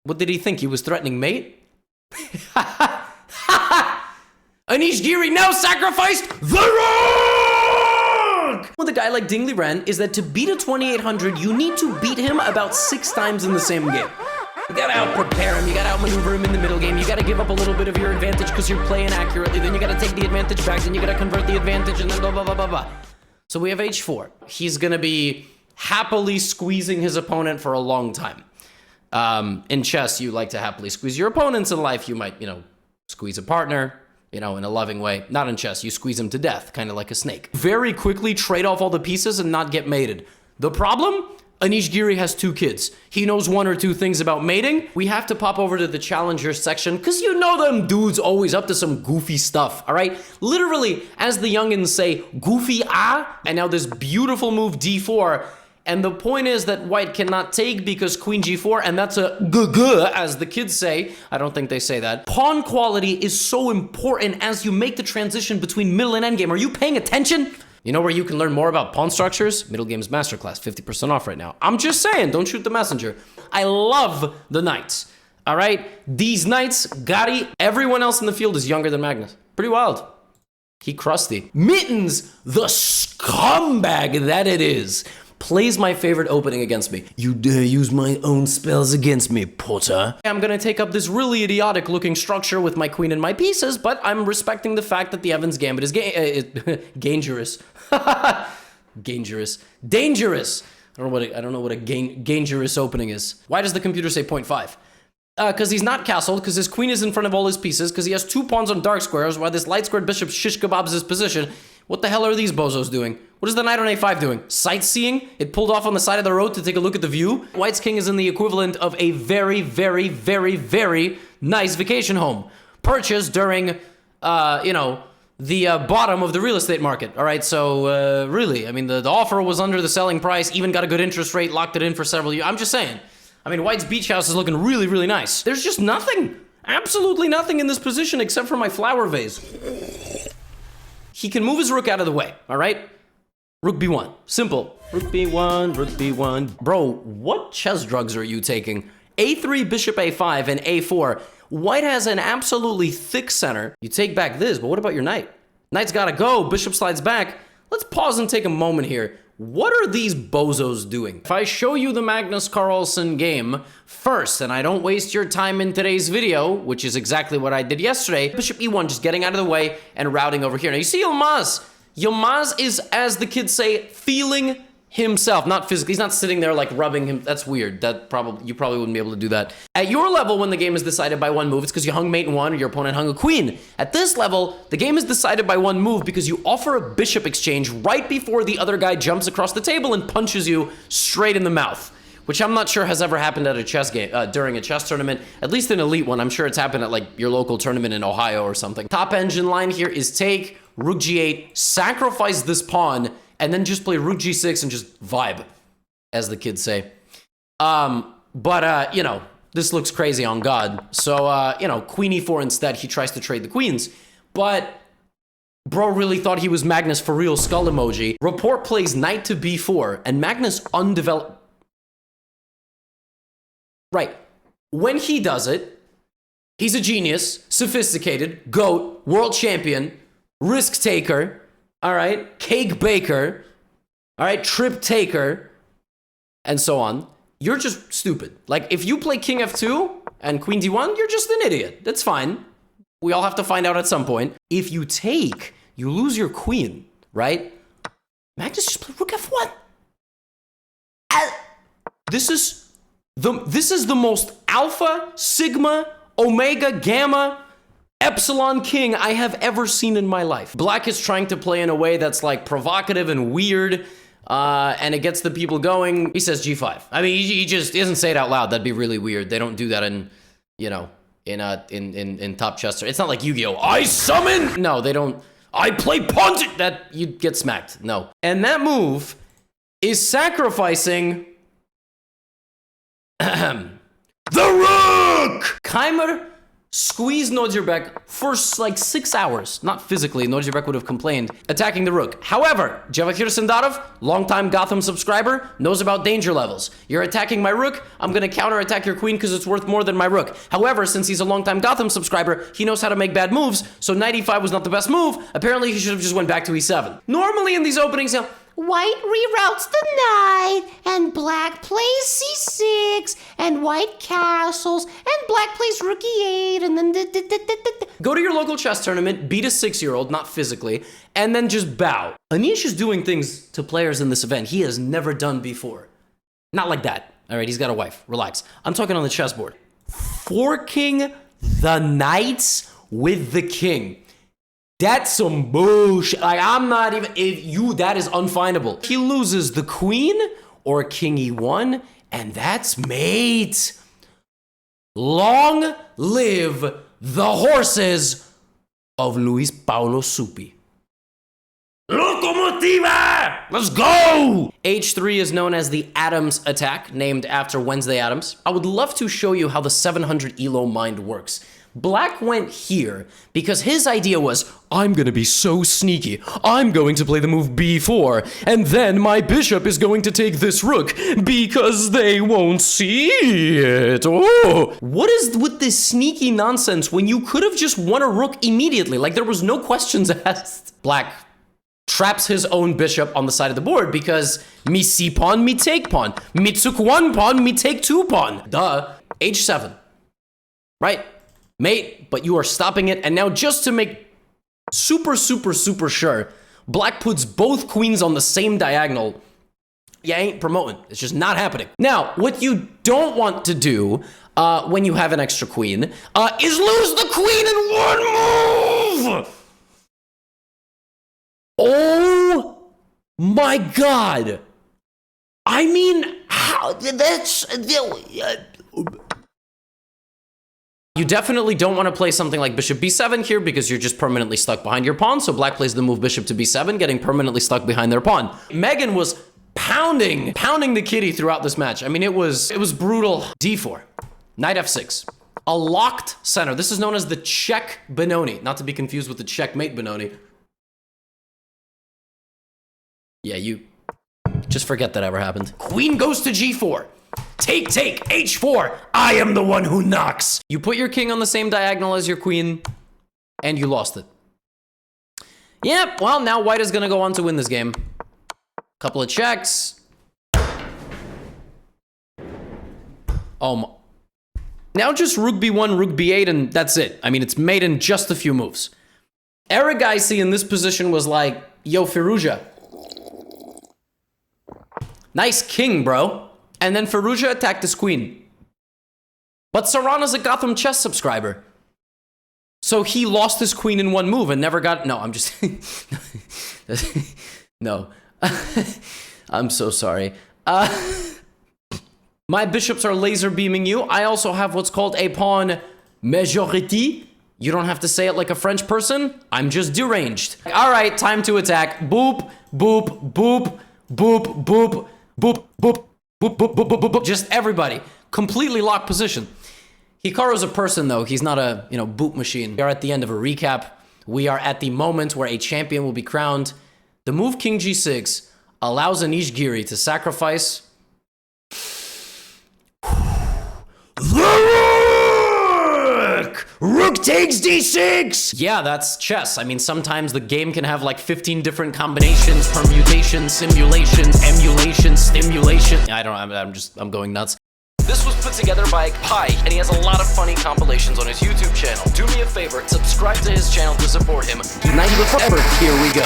What did he think? He was threatening mate? Unhinged Giri now sacrificed the rook! With a guy like Dingley Wren is that to beat a 2800, you need to beat him about 6 times in the same game. You gotta out-prepare him, you gotta outmaneuver him in the middle game, you gotta give up a little bit of your advantage because you're playing accurately, then you gotta take the advantage back, then you gotta convert the advantage, and then blah, blah, blah, blah, blah. So we have h4. He's gonna be happily squeezing his opponent for a long time. In chess, you like to happily squeeze your opponents. In life, you might, squeeze a partner, in a loving way. Not in chess, you squeeze him to death, kind of like a snake. Very quickly trade off all the pieces and not get mated. The problem? Unhinged Giri has 2 kids. He knows 1 or 2 things about mating. We have to pop over to the challenger section, because them dudes always up to some goofy stuff, all right? Literally, as the youngins say, goofy and now this beautiful move d4, and the point is that white cannot take because queen g4, and that's a as the kids say. I don't think they say that. Pawn quality is so important as you make the transition between middle and endgame. Are you paying attention? You know where you can learn more about pawn structures? Middle Game's Masterclass, 50% off right now. I'm just saying, don't shoot the messenger. I love the knights, all right? These knights, Giri, everyone else in the field is younger than Magnus. Pretty wild. He crusty. Mittens, the scumbag that it is, plays my favorite opening against me. You dare use my own spells against me, Potter. I'm gonna take up this really idiotic looking structure with my queen and my pieces, but I'm respecting the fact that the Evans Gambit is dangerous. Dangerous. Dangerous. I don't know what a dangerous opening is. Why does the computer say 0.5? Because he's not castled, because his queen is in front of all his pieces, because he has 2 pawns on dark squares, while this light squared bishop shish kebabs his position. What the hell are these bozos doing? What is the knight on a5 doing? Sightseeing? It pulled off on the side of the road to take a look at the view? White's king is in the equivalent of a very, very, very, very nice vacation home. Purchased during, the bottom of the real estate market. All right, so really, I mean, the offer was under the selling price, even got a good interest rate, locked it in for several years. I'm just saying. I mean, White's beach house is looking really, really nice. There's just nothing, absolutely nothing in this position except for my flower vase. He can move his rook out of the way, all right? Rook b1, simple. Rook b1, rook b1. Bro, what chess drugs are you taking? a3, bishop a5, and a4. White has an absolutely thick center. You take back this, but what about your knight? Knight's gotta go, bishop slides back. Let's pause and take a moment here. What are these bozos doing? If I show you the Magnus Carlsen game first, and I don't waste your time in today's video, which is exactly what I did yesterday, bishop e1 just getting out of the way and routing over here. Now you see Yilmaz. Yilmaz is, as the kids say, feeling himself, not physically. He's not sitting there like rubbing him. That's weird. You probably wouldn't be able to do that. At your level, when the game is decided by 1 move, it's because you hung mate in 1 or your opponent hung a queen. At this level, the game is decided by 1 move because you offer a bishop exchange right before the other guy jumps across the table and punches you straight in the mouth, which I'm not sure has ever happened at a chess game, during a chess tournament, at least an elite one. I'm sure it's happened at like your local tournament in Ohio or something. Top engine line here is take, rook g8, sacrifice this pawn, and then just play rook g6 and just vibe, as the kids say. This looks crazy on God. So, queen e4 instead, he tries to trade the queens. But bro really thought he was Magnus for real, skull emoji. Report plays knight to b4, and Magnus undeveloped. Right. When he does it, he's a genius, sophisticated, GOAT, world champion, risk taker, all right, cake baker, all right, trip taker, and so on. You're just stupid. Like, if you play king f2 and queen d1, you're just an idiot. That's fine. We all have to find out at some point. If you take, you lose your queen, right? Magnus just played rook f1. This is the most alpha, sigma, omega, gamma, epsilon king I have ever seen in my life. Black is trying to play in a way that's like provocative and weird, and it gets the people going. He says g5. I mean, he just doesn't say it out loud. That'd be really weird. They don't do that in, in top chess. It's not like Yu-Gi-Oh! I summon! No, they don't. I play pawns. That you'd get smacked. No. And that move is sacrificing the rook! Keimer squeeze Nodzirbek for like 6 hours. Not physically, Nodzirbek would have complained, attacking the rook. However, Javakir Sindarov, longtime Gotham subscriber, knows about danger levels. You're attacking my rook, I'm gonna counterattack your queen because it's worth more than my rook. However, since he's a longtime Gotham subscriber, he knows how to make bad moves, so knight e5 was not the best move. Apparently, he should have just went back to e7. Normally in these openings, white reroutes the knight, and black plays c6, and white castles, and black plays rook e8, and then go to your local chess tournament, beat a 6-year-old, not physically, and then just bow. Anish is doing things to players in this event he has never done before. Not like that. All right, he's got a wife. Relax. I'm talking on the chessboard. Forking the knights with the king. That's some bullshit. Like, I'm not even, that is unfindable. He loses the queen or king e1, and that's mate. Long live the horses of Luis Paulo Suppi. Locomotiva! Let's go! H3 is known as the Adams attack, named after Wednesday Addams. I would love to show you how the 700 ELO mind works. Black went here because his idea was, I'm gonna be so sneaky. I'm going to play the move b4, and then my bishop is going to take this rook because they won't see it. Oh, what is with this sneaky nonsense when you could have just won a rook immediately? Like, there was no questions asked. Black traps his own bishop on the side of the board because me c pawn, me take pawn. Me took 1 pawn, me take 2 pawn. Duh. h7. Right? Mate, but you are stopping it, and now just to make super sure, black puts both queens on the same diagonal. You ain't promoting. It's just not happening. Now, what you don't want to do when you have an extra queen is lose the queen in one move! Oh my god! I mean, how? That's... You definitely don't want to play something like bishop b7 here because you're just permanently stuck behind your pawn. So black plays the move bishop to b7, getting permanently stuck behind their pawn. Megan was pounding the kitty throughout this match. I mean, it was brutal. d4, knight f6, a locked center. This is known as the check Benoni, not to be confused with the checkmate Benoni. Yeah, you just forget that ever happened. Queen goes to g4. Take, h4. I am the one who knocks. You put your king on the same diagonal as your queen, and you lost it. Yep, well, now white is gonna go on to win this game. Couple of checks. Now just rook b1, rook b8, and that's it. I mean, it's made in just a few moves. Aragaisi in this position was like, yo, Firouzja. Nice king, bro. And then Firouzja attacked his queen. But Sarana's a GothamChess subscriber. So he lost his queen in one move and never got... No, I'm just... No. I'm so sorry. My bishops are laser beaming you. I also have what's called a pawn majorité. You don't have to say it like a French person. I'm just deranged. All right, time to attack. Boop, boop, boop, boop, boop, boop, boop. Boop, boop, boop, boop, boop, boop. Just everybody. Completely locked position. Hikaru's a person, though. He's not a, boot machine. We are at the end of a recap. We are at the moment where a champion will be crowned. The move King G6 allows Anish Giri to sacrifice the rook! Rook takes D6! Yeah, that's chess. I mean, sometimes the game can have like 15 different combinations, permutations, simulations, emulation, stimulation. I'm going nuts. This was put together by Pi, and he has a lot of funny compilations on his YouTube channel. Do me a favor, subscribe to his channel to support him. Here we go.